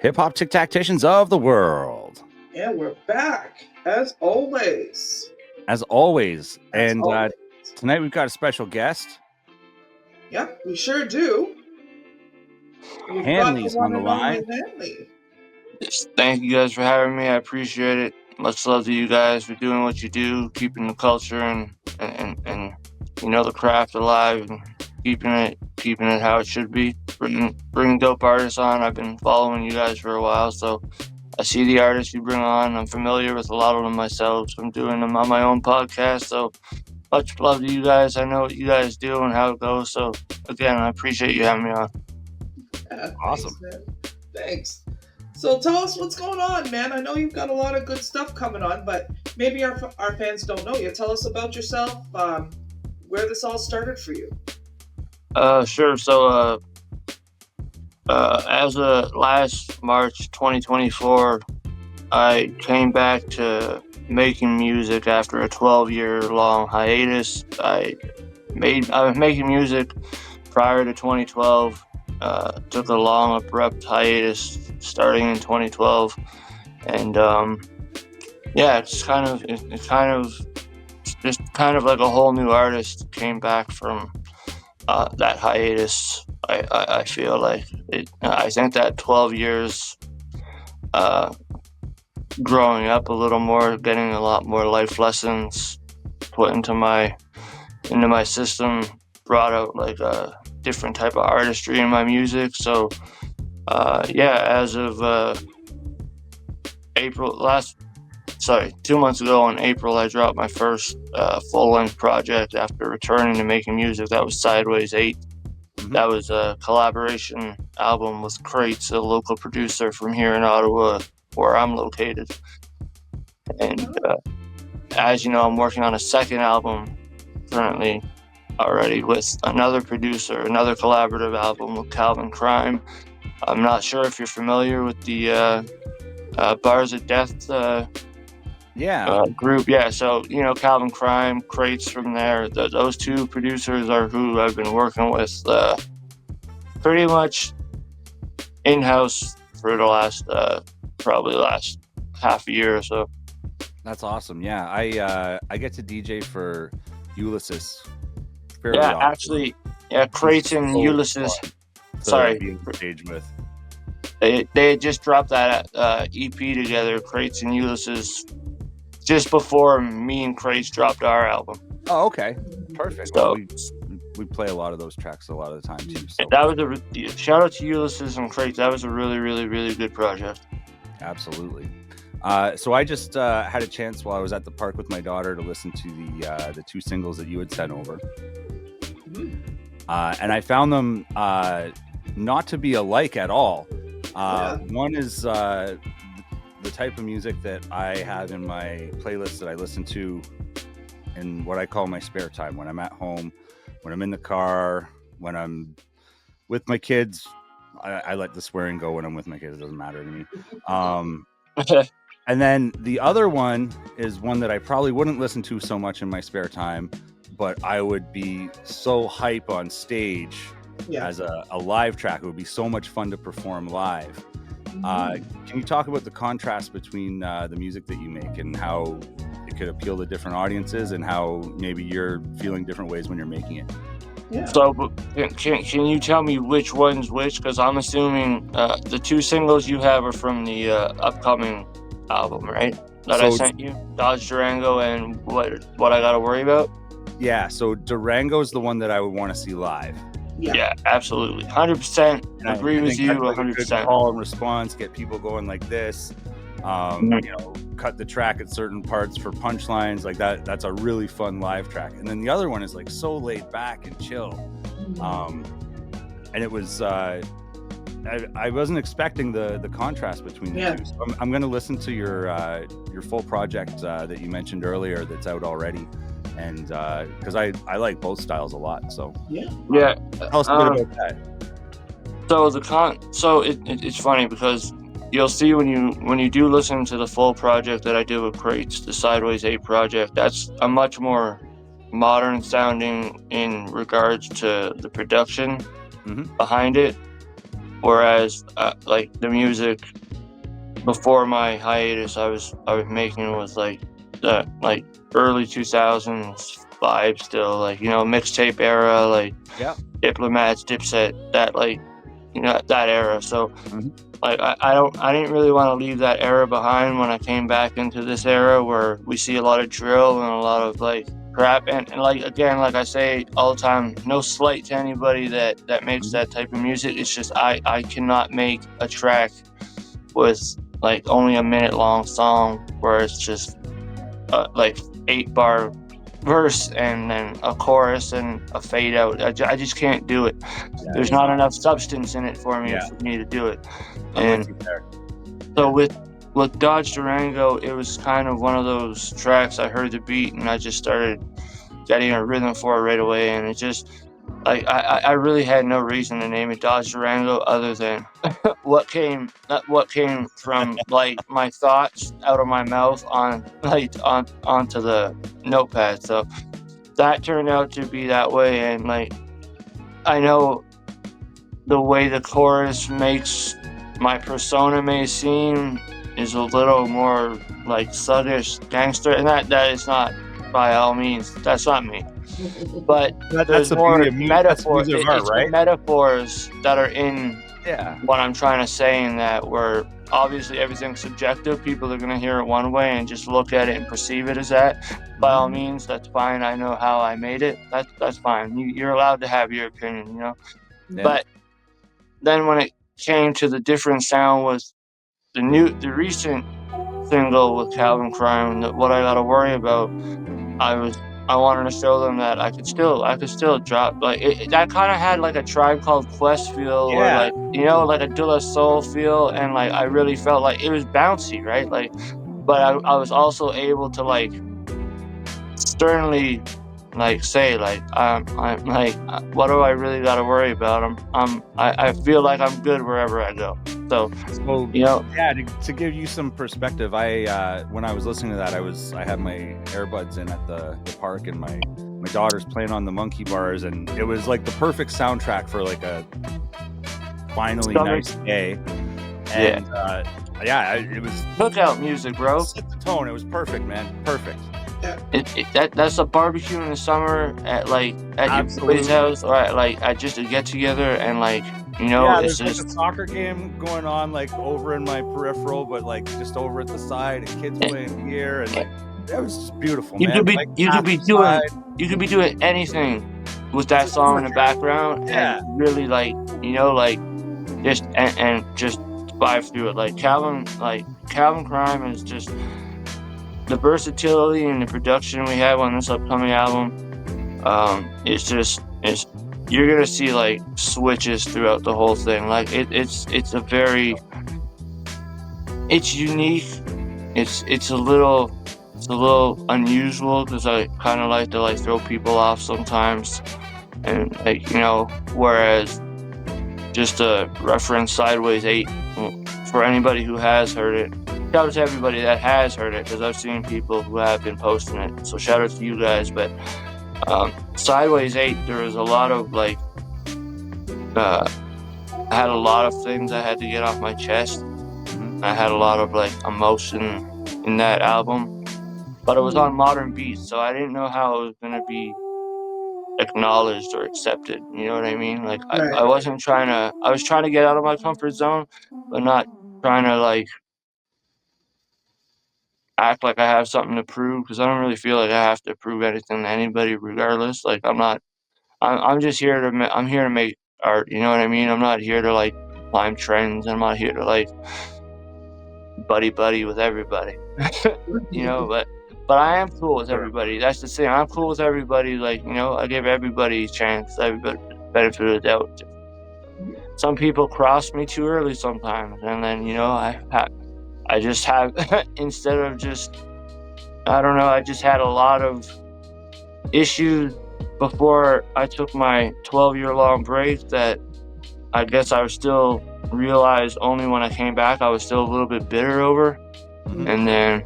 Hiphoptictacticians of the world. And we're back, as always. And tonight we've got a special guest. Yep, we sure do. We've Hanley's got on the line. Hanley. Yes, thank you guys for having me. I appreciate it. Much love to you guys for doing what you do, keeping the culture and the craft alive and keeping it how it should be. Bringing dope artists on. I've been following you guys for a while, so I see the artists you bring on. I'm familiar with a lot of them myself. So I'm doing them on my own podcast. So much love to you guys. I know what you guys do and how it goes. So again, I appreciate you having me on. Yeah, awesome. Thanks. So tell us what's going on, man. I know you've got a lot of good stuff coming on, but maybe our fans don't know you. Tell us about yourself, where this all started for you. Sure. So as of last March 2024, I came back to making music after a 12-year-long hiatus. I was making music prior to 2012. Took a long, abrupt hiatus starting in 2012, and it's kind of like a whole new artist came back from that hiatus. I feel like it. I think that 12 years growing up a little more, getting a lot more life lessons put into my system, brought out like a different type of artistry in my music. So as of 2 months ago in April, I dropped my first full-length project after returning to making music. That was Sideways 8. Mm-hmm. That was a collaboration album with Crates, a local producer from here in Ottawa, where I'm located. And as you know, I'm working on a second album currently already with another producer, another collaborative album with Calvin Crime. I'm not sure if you're familiar with the Bars of Death group. Yeah, so, Calvin Crime, Crates from there. Those two producers are who I've been working with pretty much in-house for the last half a year or so. That's awesome. Yeah, I get to DJ for Ulysses. Actually, Crates and Ulysses. Sorry, with. They just dropped that EP together, Crates and Ulysses, just before me and Crates dropped our album. Oh, okay, perfect. So we play a lot of those tracks a lot of the time too. So. That was a shout out to Ulysses and Crates. That was a really, really, really good project. Absolutely. So I just had a chance while I was at the park with my daughter to listen to the two singles that you had sent over. And I found them not to be alike at all. One is the type of music that I have in my playlist that I listen to in what I call my spare time, when I'm at home, when I'm in the car, when I'm with my kids. I let the swearing go when I'm with my kids. It doesn't matter to me. And then the other one is one that I probably wouldn't listen to so much in my spare time, but I would be so hype on stage as a live track. It would be so much fun to perform live. Can you talk about the contrast between the music that you make and how it could appeal to different audiences and how maybe you're feeling different ways when you're making it? Yeah. So can you tell me which one's which? Because I'm assuming the two singles you have are from the upcoming album, right? I sent you, Dodge Durango and what I Gotta Worry About. Yeah, so Durango is the one that I would want to see live. Yeah, absolutely, 100%. Agree with you, 100%. Call and response, get people going like this. Cut the track at certain parts for punchlines like that. That's a really fun live track. And then the other one is like so laid back and chill. And it was I wasn't expecting the contrast between the two. So I'm going to listen to your full project that you mentioned earlier that's out already. And because I like both styles a lot, so tell us a bit about that. So it's funny because you'll see when you do listen to the full project that I did with Crates, the Sideways 8 project. That's a much more modern sounding in regards to the production behind it. Whereas like the music before my hiatus I was making was like the early 2000s vibe still, like, you know, mixtape era, like Yeah. Diplomats, Dipset, that, like, you know, that era. So Mhm. like I didn't really want to leave that era behind when I came back into this era where we see a lot of drill and a lot of like crap, and like, again, like I say all the time, no slight to anybody that makes that type of music. It's just I cannot make a track with like only a minute long song where it's just like 8-bar verse and then a chorus and a fade out. I just can't do it. Yeah, There's not enough substance in it for me to do it. I'm And with you there. so with Dodge Durango, it was kind of one of those tracks. I heard the beat and I just started getting a rhythm for it right away, and it just like I really had no reason to name it Dodge Durango other than what came from like my thoughts out of my mouth onto the notepad. So that turned out to be that way, and like I know the way the chorus makes my persona may seem is a little more like thuggish gangster, and that is not, by all means, that's not me. But That's there's the more beauty of music. That's the metaphor. beauty of art, It's right? the metaphors that are in Yeah. what I'm trying to say, in that where obviously everything's subjective. People are gonna hear it one way and just look at it and perceive it as that. By all means, that's fine. I know how I made it. That's fine. You're allowed to have your opinion, you know. Yeah. But then when it came to the different sound with the recent single with Calvin Crime, What I Gotta Worry About, I wanted to show them that I could still drop like that kind of had like a Tribe Called Quest feel, or Yeah. like, you know, like a De La Soul feel, and like I really felt like it was bouncy, right? Like, but I was also able to like sternly like say like I'm like what do I really got to worry about? I feel like I'm good wherever I go. So, you know, yeah, to give you some perspective, I when I was listening to that, I had my earbuds in at the park, and my daughter's playing on the monkey bars, and it was like the perfect soundtrack for like a finally nice day. And it was cookout music, bro. Set the tone. It was perfect, man. Perfect. That's a barbecue in the summer at your boy's house, or at just a get together, and like, you know, yeah, it's there's just like a soccer game going on like over in my peripheral, but like just over at the side, and kids playing gear, and like it was just beautiful, man. You could be doing anything with that song in the background, and really, like, you know, like just and just vibe through it. Like Calvin Crime is just the versatility and the production we have on this upcoming album. It's you're gonna see like switches throughout the whole thing. Like it's unique. It's a little unusual because I kind of like to like throw people off sometimes, and like, you know, whereas just to reference Sideways 8 for anybody who has heard it. Shout out to everybody that has heard it, because I've seen people who have been posting it. So shout out to you guys. But Sideways 8, there was a lot of like, I had a lot of things I had to get off my chest. I had a lot of like emotion in that album, but it was on modern beats, so I didn't know how it was gonna be acknowledged or accepted. You know what I mean? Like I was trying to get out of my comfort zone, but not trying to like act like I have something to prove, because I don't really feel like I have to prove anything to anybody regardless. Like I'm just here I'm here to make art, you know what I mean? I'm not here to like climb trends. I'm not here to like buddy with everybody. You know, but I am cool with everybody. That's the thing. I'm cool with everybody. Like, you know, I give everybody a chance, everybody benefit of the doubt. Some people cross me too early sometimes, and then, you know, I just have instead of just, I don't know, I just had a lot of issues before I took my 12-year-long break that I guess I was still realized only when I came back I was still a little bit bitter over. And then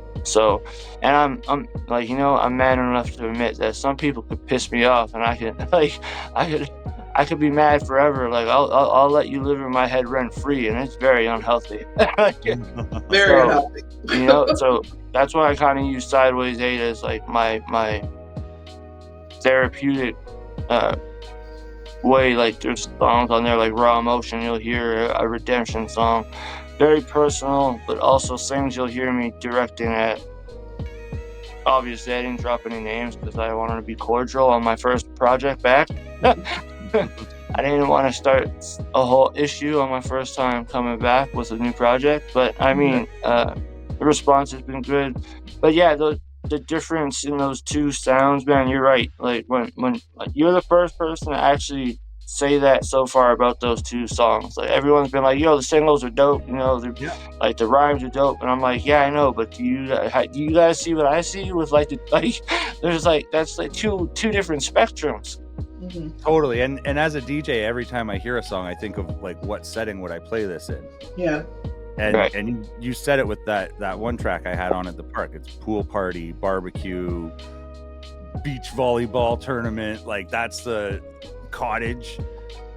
and I'm like, you know, I'm man enough to admit that some people could piss me off, and I I could be mad forever. Like I'll let you live in my head rent free, and it's very unhealthy. Very So, unhealthy. you know, so that's why I kind of use Sideways 8 as like my therapeutic way. Like there's songs on there like Raw Emotion, you'll hear a redemption song, very personal, but also things you'll hear me directing at. Obviously, I didn't drop any names because I wanted to be cordial on my first project back. I didn't want to start a whole issue on my first time coming back with a new project, but I mean, the response has been good. But yeah, the difference in those two sounds, man, you're right. Like when like, you're the first person to actually say that so far about those two songs. Like everyone's been like, "Yo, the singles are dope," you know, like the rhymes are dope, and I'm like, "Yeah, I know, but do you guys see what I see with like the like?" There's like that's like two different spectrums. Mm-hmm. Totally. And as a DJ, every time I hear a song, I think of like what setting would I play this in? Yeah. And Right. and you said it with that one track I had on at the park. It's pool party, barbecue, beach volleyball tournament. Like that's the cottage.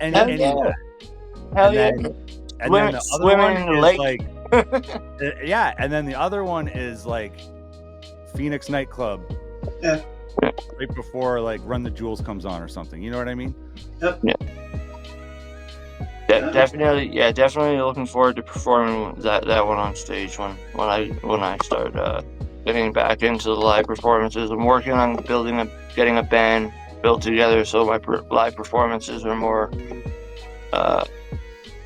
And Hell and, yeah. Hell yeah. and then Swimming, the other swimming one in the is lake. like yeah, and then the other one is like Phoenix nightclub. Yeah. Right before like Run the Jewels comes on or something. You know what I mean? Yep. Yeah. Definitely looking forward to performing that one on stage when I start getting back into the live performances. I'm working on getting a band built together so my live performances are more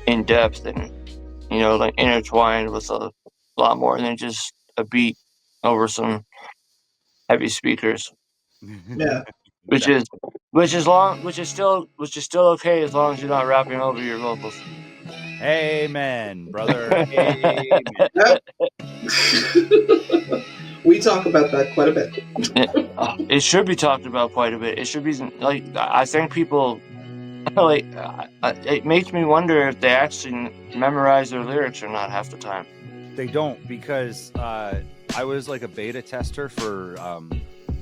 in depth and, you know, like intertwined with a lot more than just a beat over some heavy speakers. Yeah. Which is still okay as long as you're not rapping over your vocals. Amen, brother. Amen. Yep. We talk about that quite a bit. It should be talked about quite a bit. It should be like I think people like it makes me wonder if they actually memorize their lyrics or not half the time. They don't, because I was like a beta tester for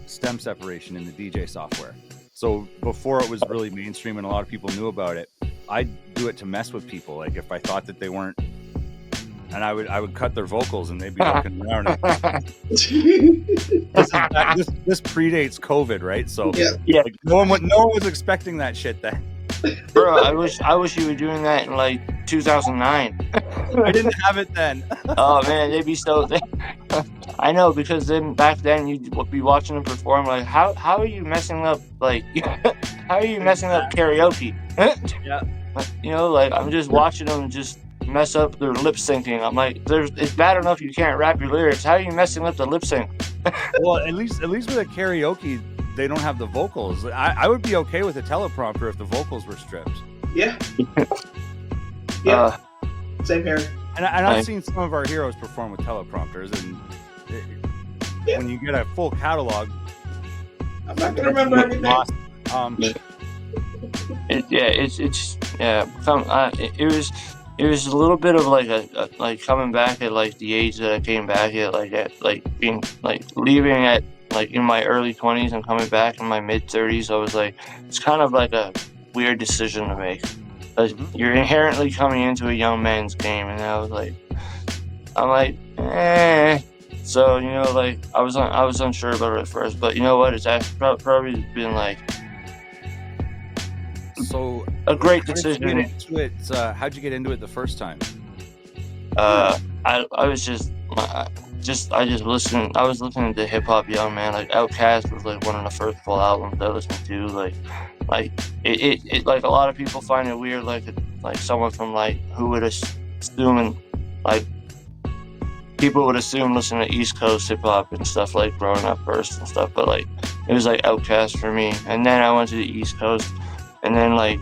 stem separation in the DJ software. So before it was really mainstream and a lot of people knew about it, I'd do it to mess with people. Like if I thought that they weren't, and I would cut their vocals and they'd be looking around. This predates COVID, right? So Yeah. like, no one was expecting that shit then. Bro, I wish you were doing that in like 2009. I didn't have it then. Oh man, they'd be so. I know, because then back then you'd be watching them perform. Like, how are you messing up? Like, how are you messing up karaoke? Yeah. You know, like I'm just watching them just mess up their lip syncing. I'm like, it's bad enough you can't rap your lyrics. How are you messing up the lip sync? Well, at least with a karaoke, they don't have the vocals. I would be okay with a teleprompter if the vocals were stripped. Yeah. Yeah. Same here. And I've seen some of our heroes perform with teleprompters, and when you get a full catalog, I'm not gonna remember everything. It was a little bit of like a like coming back at like the age that I came back at, like at like being like leaving at like in my early 20s and coming back in my mid 30s. I was like, it's kind of like a weird decision to make. You're inherently coming into a young man's game, and I'm like, eh. So, you know, like I was unsure about it at first, but you know what? It's actually probably been like a great decision. How'd you get into it the first time? I just listened. I was listening to hip hop young man. Like Outkast was like one of the first full albums I listened to. Like it like a lot of people find it weird. Like someone from like who would assume like people would assume listening to East Coast hip hop and stuff like growing up first and stuff. But like it was like Outkast for me, and then I went to the East Coast, and then like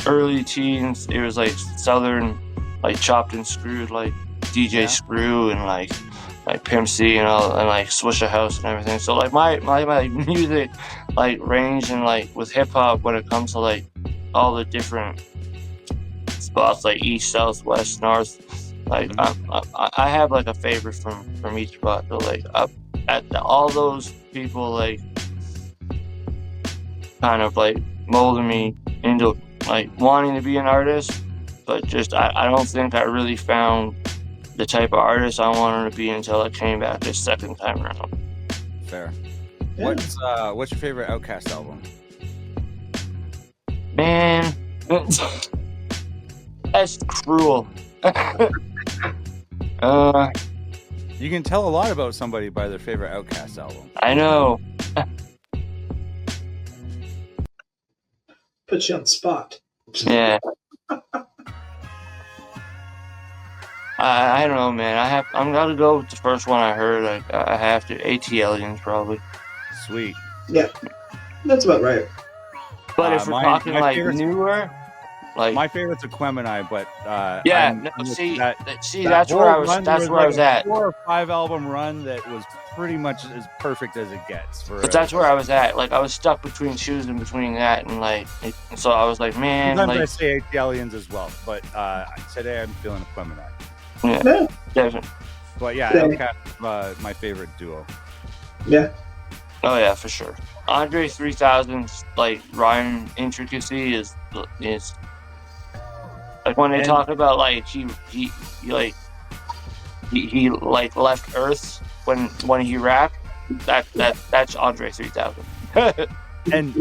early teens, it was like Southern, like Chopped and Screwed, like DJ Screw and like Pimp C and all, and like Swishahouse and everything. So like my music like range, and like with hip hop when it comes to like all the different spots like east, south, west, north, like I have like a favorite from each spot. So like up at all those people, like kind of like molded me into like wanting to be an artist, but just I don't think I really found the type of artist I wanted to be until I came back this second time around. Fair. Yeah. What's your favorite Outkast album? Man, that's cruel. You can tell a lot about somebody by their favorite Outkast album. I know. Put you on the spot. Yeah. I don't know, man. I'm gonna go with the first one I heard. I have to. ATLiens probably. Sweet. Yeah, that's about right. But if we're talking like newer, like my favorite's Aquemini, but that's where I was. That's where I was at. 4 or 5 album run that was pretty much as perfect as it gets. But that's where I was at. Like I was stuck choosing between that and like, so I was like, man. Sometimes I say ATLiens as well, but today I'm feeling Aquemini. Yeah, definitely. But yeah, Outkast, my favorite duo. Yeah. Oh yeah, for sure. Andre 3000's like rhyme intricacy is like when they talk about like he left Earth when he rapped. That's Andre 3000. And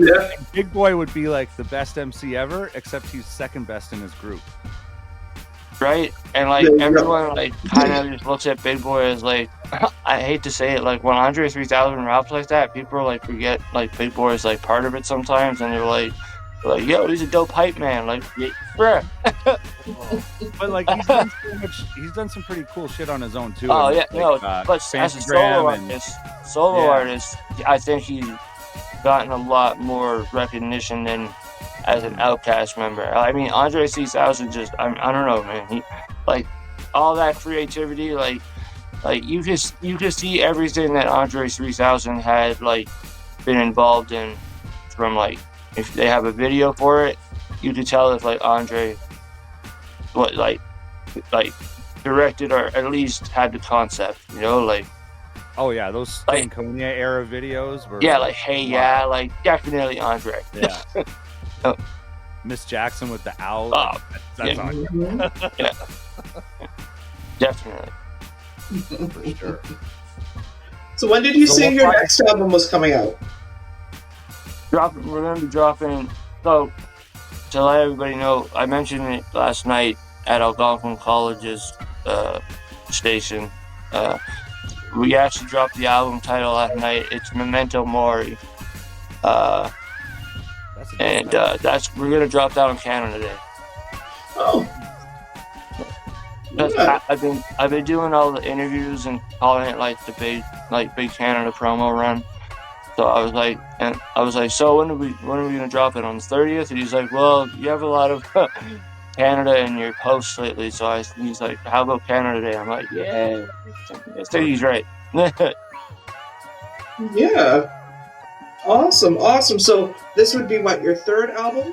Big Boy would be like the best MC ever, except he's second best in his group. Right? And like everyone like kind of just looks at Big Boy as like, I hate to say it, like when Andre 3000 raps like that, people like forget like Big Boy is like part of it sometimes, and they're like, yo, he's a dope hype man, like, bruh. But like he's done some pretty cool shit on his own too. Oh yeah, but as a solo artist, I think he's gotten a lot more recognition than as an Outkast member. I mean, Andre 3000 just, I don't know, man. He, like, all that creativity, like you can see everything that Andre 3000 had, like, been involved in from, like, if they have a video for it, you could tell if, like, Andre, like, directed or at least had the concept, you know, like. Oh, yeah, those Stankonia era videos were. Yeah, like, hey, yeah, like, definitely Andre. Yeah. Oh. Miss Jackson with the owl. Oh, that's on. Yeah. Definitely. For sure. So when did you say your next album was coming out? We're going to be dropping. So, to let everybody know, I mentioned it last night at Algonquin College's station. We actually dropped the album title last night. It's Memento Mori. And we're gonna drop that on Canada Day. Oh. Yeah. I've been doing all the interviews and calling it like the big Canada promo run. So I was like, so when are we gonna drop it, on the 30th? And he's like, well, you have a lot of Canada in your posts lately. So he's like, how about Canada Day? I'm like, yeah, I think he's right. Yeah. Awesome. So this would be what, your third album?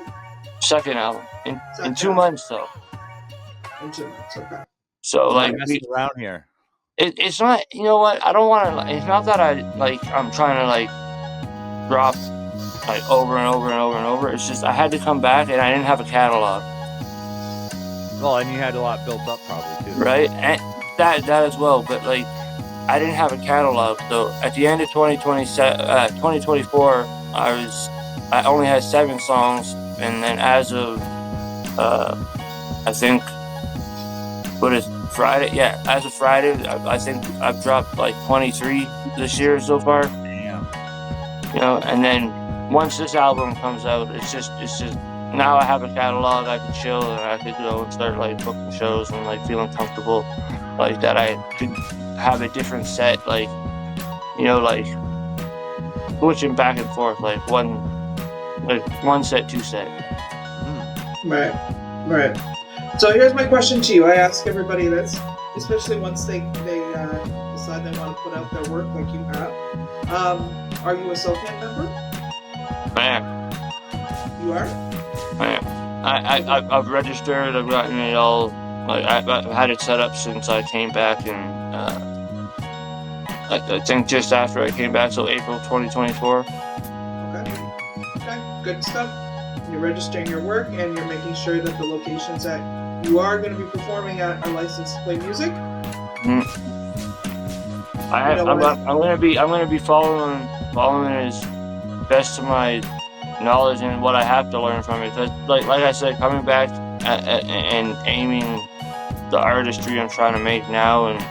Second album in 2 months though. In 2 months, okay. So like around here. It's not, you know what? I don't want to. It's not that I'm trying to like drop like over and over and over and over. It's just I had to come back and I didn't have a catalog. Well, and you had a lot built up probably too. Right, and that as well. But like I didn't have a catalog, so at the end of 2024, I only had 7 songs, and then as of I think Friday? Yeah, as of Friday, I think I've dropped like 23 this year so far. Damn. You know, and then once this album comes out, it's just now I have a catalog. I can chill and I could go and start like booking shows and like feeling comfortable, like that I could have a different set, like, you know, like switching back and forth, like one set, 2 set. Right. So here's my question to you. I ask everybody this, especially once they decide they want to put out their work like you have. Are you a SoCan member? I am. You are? I am. I've registered. I've gotten it all. Like I've had it set up since I came back, and I think just after I came back, so April 2024. Okay. good stuff. You're registering your work, and you're making sure that the locations that you are going to be performing at are licensed to play music. I'm gonna be following as best to my knowledge and what I have to learn from it. Like I said, coming back and aiming the artistry I'm trying to make now, and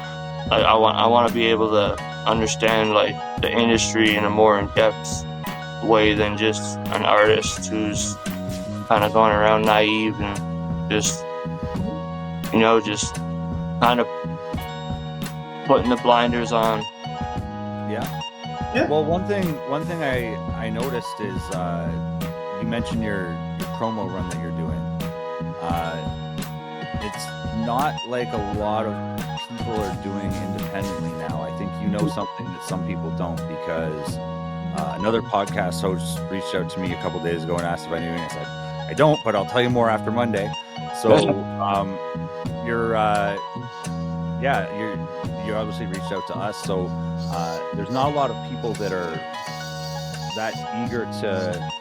I want to be able to understand like the industry in a more in-depth way than just an artist who's kind of going around naive and just kind of putting the blinders on. Yeah. Well, one thing I noticed is you mentioned your promo run that you're doing. It's not like a lot of people are doing independently now. I think you know something that some people don't, because another podcast host reached out to me a couple days ago and asked if I knew, and I said I don't, but I'll tell you more after Monday. So you obviously reached out to us, so there's not a lot of people that are that eager to,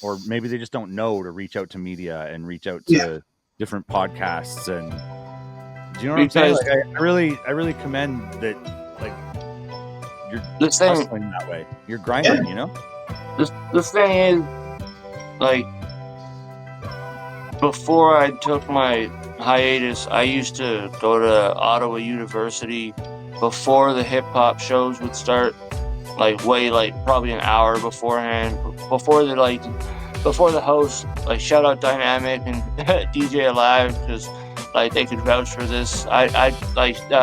or maybe they just don't know to reach out to media and reach out to different podcasts. And do you know what I'm saying? Like, I really commend that. Like, you're hustling that way. You're grinding, you know. This thing is, like, before I took my hiatus, I used to go to Ottawa University before the hip hop shows would start, probably an hour beforehand, before the host, like, shout out Dynamic and DJ Alive, because like they could vouch for this. I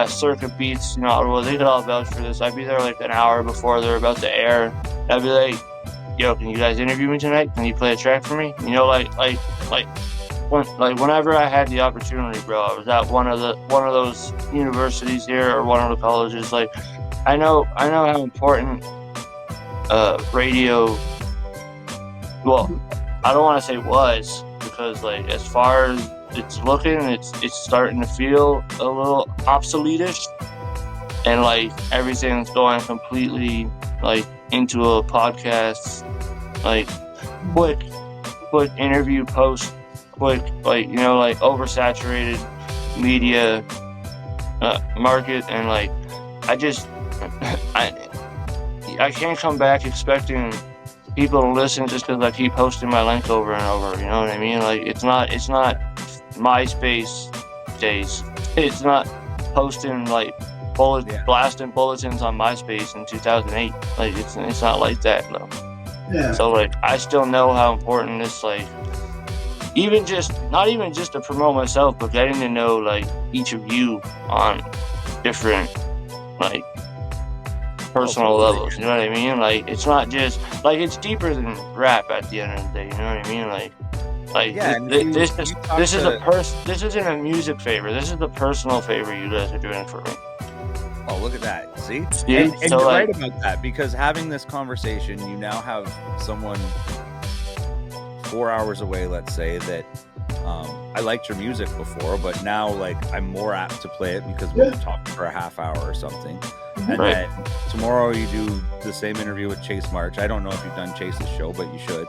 Circuit Beats in Ottawa, they could all vouch for this. I'd be there like an hour before they're about to air. I'd be like, yo, can you guys interview me tonight? Can you play a track for me? You know, whenever I had the opportunity, bro, I was at one of those universities here or one of the colleges. Like, I know how important radio. Well, I don't want to say was, because like as far as it's looking, it's starting to feel a little obsolete-ish, and like everything's going completely like into a podcast, like quick interview post. Quick, like, you know, like oversaturated media market, and like I can't come back expecting people to listen just because I keep posting my link over and over. You know what I mean? Like, it's not MySpace days. It's not posting like blasting bulletins on MySpace in 2008. Like, it's not like that though. Yeah. So like I still know how important this, like, not even just to promote myself, but getting to know like each of you on different like personal levels. You know what I mean? Like, it's not just like, it's deeper than rap at the end of the day. You know what I mean? This isn't a music favor. This is a personal favor you guys are doing for me. Oh, look at that. See? And you're right about that, because having this conversation, you now have someone 4 hours away, let's say, that I liked your music before, but now like I'm more apt to play it because we've talked for a half hour or something. And then tomorrow you do the same interview with Chase March. I don't know if you've done Chase's show, but you should.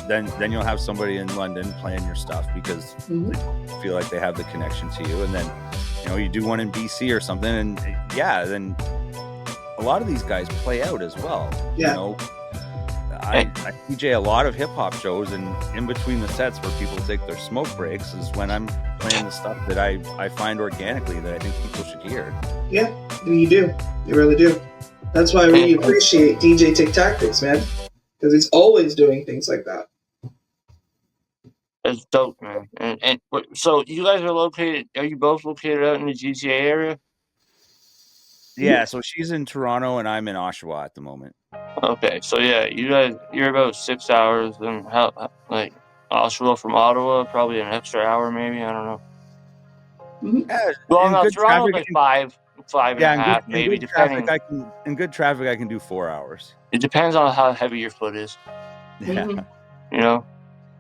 Then you'll have somebody in London playing your stuff because they feel like they have the connection to you. And then, you know, you do one in BC or something, and then a lot of these guys play out as well. You know, I DJ a lot of hip hop shows, and in between the sets where people take their smoke breaks is when I'm playing the stuff that I find organically that I think people should hear. Yeah, you do. You really do. That's why I really appreciate DJ Tic-Tactics, man, because he's always doing things like that. That's dope, man. And so you guys are you both located out in the GTA area? Yeah, so she's in Toronto and I'm in Oshawa at the moment. Okay, so yeah, you're about 6 hours, and how like Oshawa from Ottawa, probably an extra hour, maybe, I don't know. Yeah, well, no, Toronto's like five and a half, maybe, depending. In good traffic, I can do 4 hours. It depends on how heavy your foot is. Yeah. You know?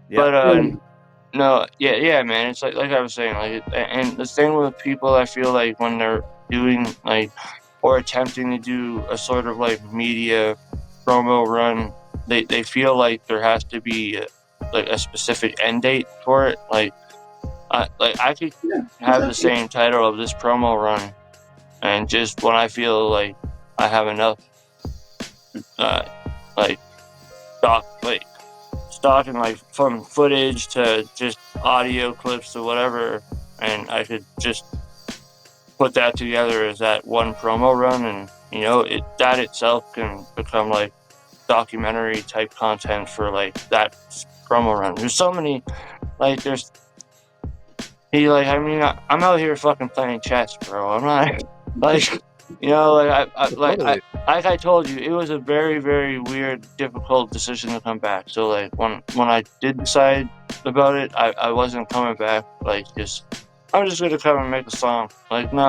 Yeah. But no, yeah, man. It's like I was saying, like, and the thing with people, I feel like when they're doing like or attempting to do a sort of like media promo run they feel like there has to be a specific end date for it. Like I could have the same title of this promo run, and just when I feel like I have enough, like stock and like from footage to just audio clips to whatever, and I could just put that together as that one promo run, and that itself can become like documentary type content for like that promo run. There's so many, like I'm out here fucking playing chess, bro. I'm not like like I told you, it was a very, very weird, difficult decision to come back. So like when I did decide about it, I wasn't coming back. Like I'm just gonna come and make a song. Like no,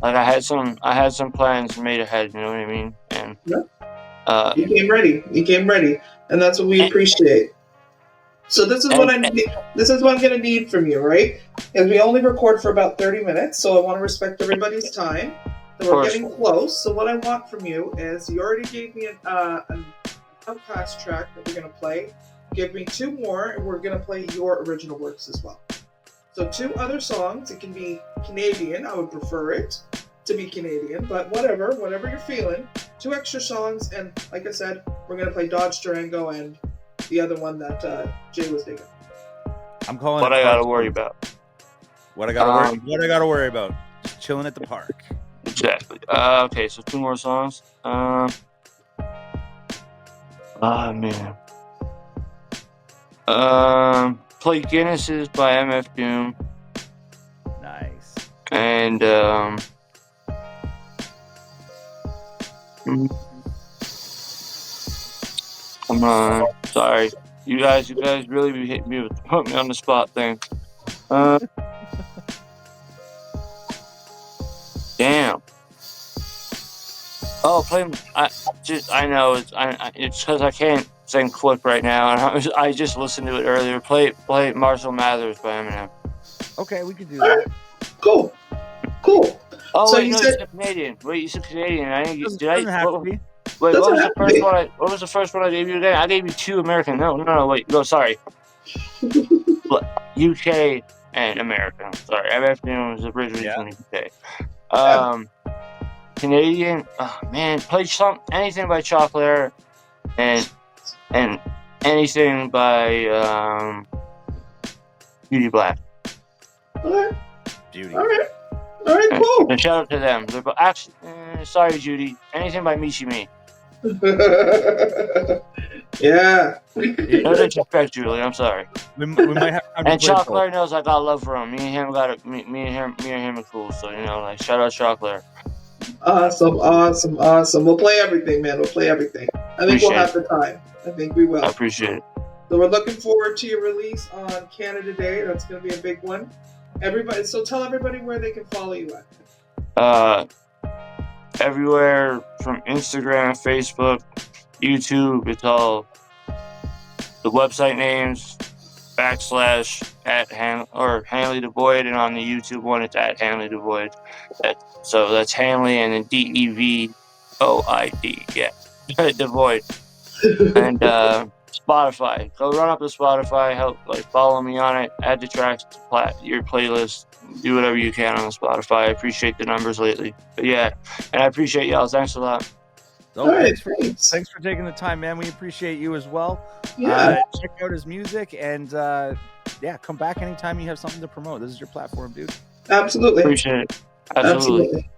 I had some plans made ahead. You know what I mean? And you came ready. You came ready, and that's what we appreciate. So this is what I'm going to need from you, right? And we only record for about 30 minutes, so I want to respect everybody's time. And we're getting close. So what I want from you is, you already gave me an Outcast track that we're going to play. Give me 2 more, and we're going to play your original works as well. So 2 other songs. It can be Canadian. I would prefer it to be Canadian, but whatever you're feeling. 2 extra songs, and like I said, we're going to play Dodge Durango and the other one that Jay was digging. I'm calling what I gotta worry about. What I gotta worry about. Just chilling at the park. Exactly. Okay, so 2 more songs. Man. Play Guinnesses by MF Doom. Nice. And come on. Sorry. You guys really be hitting me with the put me on the spot thing. Damn. Oh, play. I know it's because I can't sing quick right now, and I just listened to it earlier. Play Marshall Mathers by Eminem. Okay, we can do that. Cool. Oh, so wait, you said Canadian. Wait, you said Canadian. I didn't get. Did I? Have to be. Wait, what was the first one? What was the first one I gave you again? I gave you 2 American. No, wait. No, sorry. UK and American. Sorry, MF Doom was originally from the UK. Canadian. Oh man, play anything by Chocolate and anything by Beauty Black. Okay. Beauty. All right, cool. And shout out to them. They're actually, sorry, Judy. Anything by Michi Me. Yeah. No disrespect, Julie. I'm sorry. We might have and Chocolate knows I got love for him. Me and him are cool. So like shout out Chocolate. Awesome. We'll play everything, man. We'll play everything. I think we'll have the time. I think we will. I appreciate it. So we're looking forward to your release on Canada Day. That's going to be a big one. Everybody. So tell everybody where they can follow you at. Everywhere from Instagram, Facebook, YouTube. It's all the website names / Hanley Devoid, and on the YouTube one it's at Hanley Devoid. So that's Hanley and then DEVOID. Yeah, Devoid. And Spotify. Go run up to Spotify. Follow me on it. Add the tracks to your playlist. Do whatever you can on the Spotify. I appreciate the numbers lately. But yeah, and I appreciate y'all. Thanks a lot. Thanks for taking the time, man. We appreciate you as well. Yeah. Check out his music and come back anytime you have something to promote. This is your platform, dude. Absolutely. Appreciate it. Absolutely.